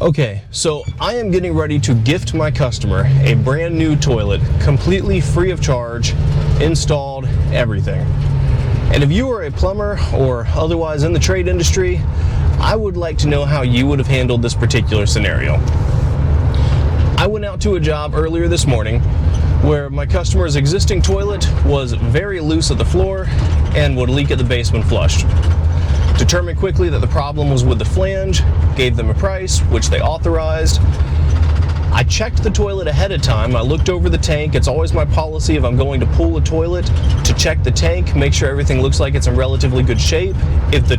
Okay, so I am getting ready to gift my customer a brand new toilet, completely free of charge, installed, everything. And if you are a plumber or otherwise in the trade industry, I would like to know how you would have handled this particular scenario. I went out to a job earlier this morning where my customer's existing toilet was very loose at the floor and would leak at the base when flushed. Determined quickly that the problem was with the flange, gave them a price, which they authorized. I checked the toilet ahead of time. I looked over the tank. It's always my policy if I'm going to pull a toilet to check the tank, make sure everything looks like it's in relatively good shape. If the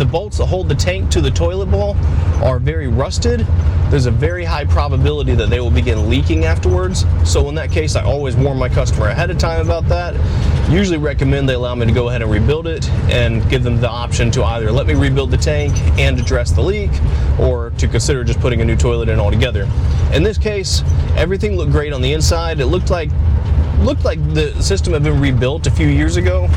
bolts that hold the tank to the toilet bowl are very rusted, there's a very high probability that they will begin leaking afterwards. So in that case, I always warn my customer ahead of time about that. Usually recommend they allow me to go ahead and rebuild it and give them the option to either let me rebuild the tank and address the leak, or to consider just putting a new toilet in altogether. In this case, everything looked great on the inside. It looked like the system had been rebuilt a few years ago,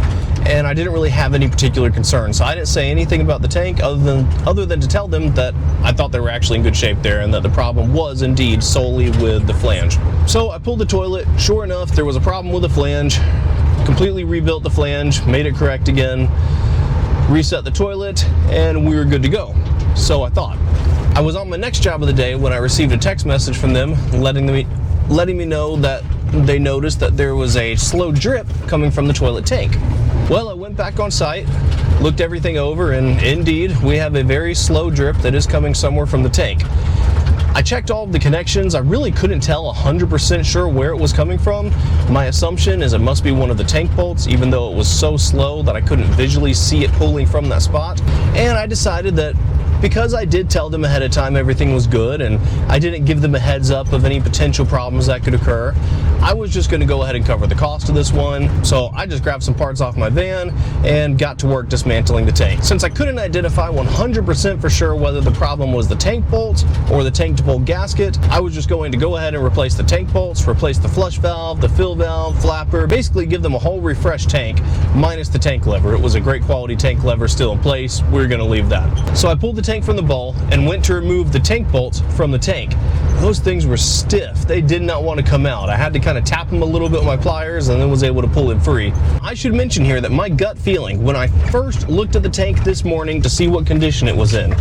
and I didn't really have any particular concern. So I didn't say anything about the tank other than to tell them that I thought they were actually in good shape there and that the problem was indeed solely with the flange. So I pulled the toilet. Sure enough, there was a problem with the flange. Completely rebuilt the flange, made it correct again, reset the toilet, and we were good to go. So I thought. I was on my next job of the day when I received a text message from them letting me know that they noticed that there was a slow drip coming from the toilet tank. Well, I went back on site, looked everything over, and indeed, we have a very slow drip that is coming somewhere from the tank. I checked all of the connections. I really couldn't tell 100% sure where it was coming from. My assumption is it must be one of the tank bolts, even though it was so slow that I couldn't visually see it pulling from that spot. And I decided that because I did tell them ahead of time everything was good and I didn't give them a heads up of any potential problems that could occur, I was just going to go ahead and cover the cost of this one. So I just grabbed some parts off my van and got to work dismantling the tank. Since I couldn't identify 100% for sure whether the problem was the tank bolt or the tank to bolt gasket, I was just going to go ahead and replace the tank bolts, replace the flush valve, the fill valve, flapper, basically give them a whole refreshed tank minus the tank lever. It was a great quality tank lever still in place. We're going to leave that. So I pulled the tank from the bowl and went to remove the tank bolts from the tank. Those things were stiff. They did not want to come out. I had to kind of tap them a little bit with my pliers and then was able to pull it free. I should mention here that my gut feeling when I first looked at the tank this morning to see what condition it was in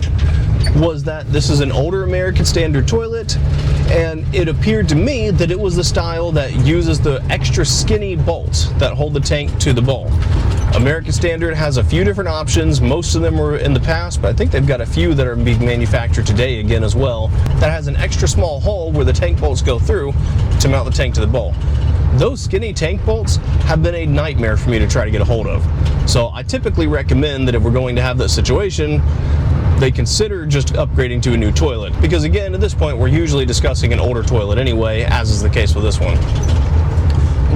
was that this is an older American Standard toilet, and it appeared to me that it was the style that uses the extra skinny bolts that hold the tank to the bowl. American Standard has a few different options. Most of them were in the past, but I think they've got a few that are being manufactured today again as well, that has an extra small hole where the tank bolts go through to mount the tank to the bowl. Those skinny tank bolts have been a nightmare for me to try to get a hold of. So I typically recommend that if we're going to have that situation, they consider just upgrading to a new toilet. Because again, at this point, we're usually discussing an older toilet anyway, as is the case with this one.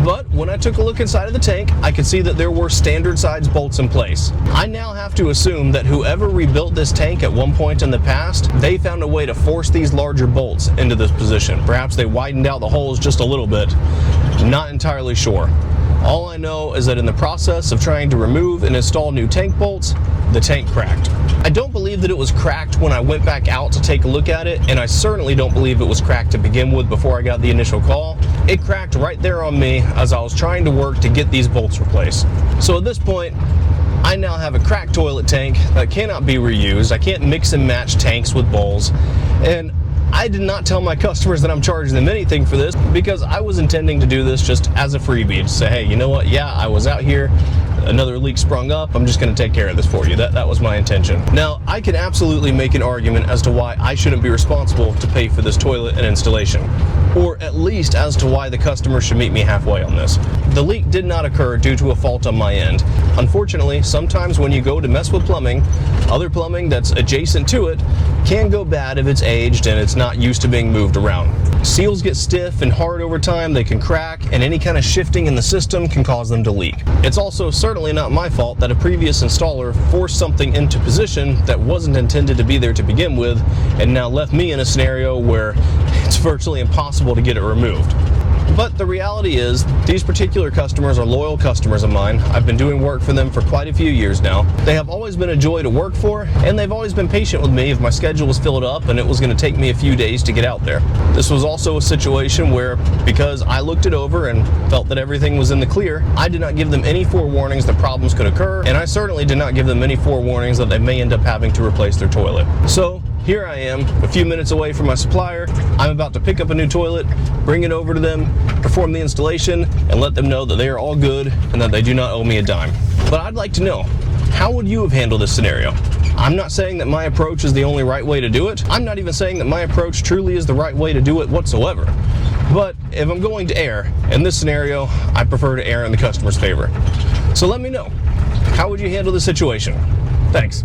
But when I took a look inside of the tank, I could see that there were standard size bolts in place. I now have to assume that whoever rebuilt this tank at one point in the past, they found a way to force these larger bolts into this position. Perhaps they widened out the holes just a little bit. Not entirely sure. All I know is that in the process of trying to remove and install new tank bolts, the tank cracked. I don't believe that it was cracked when I went back out to take a look at it, and I certainly don't believe it was cracked to begin with before I got the initial call. It cracked right there on me as I was trying to work to get these bolts replaced. So at this point, I now have a cracked toilet tank that cannot be reused. I can't mix and match tanks with bowls, and I did not tell my customers that I'm charging them anything for this because I was intending to do this just as a freebie, to say, hey, you know what, yeah, I was out here, another leak sprung up, I'm just going to take care of this for you. That was my intention. Now, I can absolutely make an argument as to why I shouldn't be responsible to pay for this toilet and installation, or at least as to why the customer should meet me halfway on this. The leak did not occur due to a fault on my end. Unfortunately, sometimes when you go to mess with plumbing, other plumbing that's adjacent to it can go bad if it's aged and it's not used to being moved around. Seals get stiff and hard over time, they can crack, and any kind of shifting in the system can cause them to leak. It's also certainly not my fault that a previous installer forced something into position that wasn't intended to be there to begin with, and now left me in a scenario where it's virtually impossible to get it removed. But the reality is, these particular customers are loyal customers of mine. I've been doing work for them for quite a few years now. They have always been a joy to work for, and they've always been patient with me if my schedule was filled up and it was going to take me a few days to get out there. This was also a situation where, because I looked it over and felt that everything was in the clear, I did not give them any forewarnings that problems could occur, and I certainly did not give them any forewarnings that they may end up having to replace their toilet. So here I am, a few minutes away from my supplier. I'm about to pick up a new toilet, bring it over to them, perform the installation, and let them know that they are all good and that they do not owe me a dime. But I'd like to know, how would you have handled this scenario? I'm not saying that my approach is the only right way to do it. I'm not even saying that my approach truly is the right way to do it whatsoever. But if I'm going to err, in this scenario, I prefer to err in the customer's favor. So let me know, how would you handle the situation? Thanks.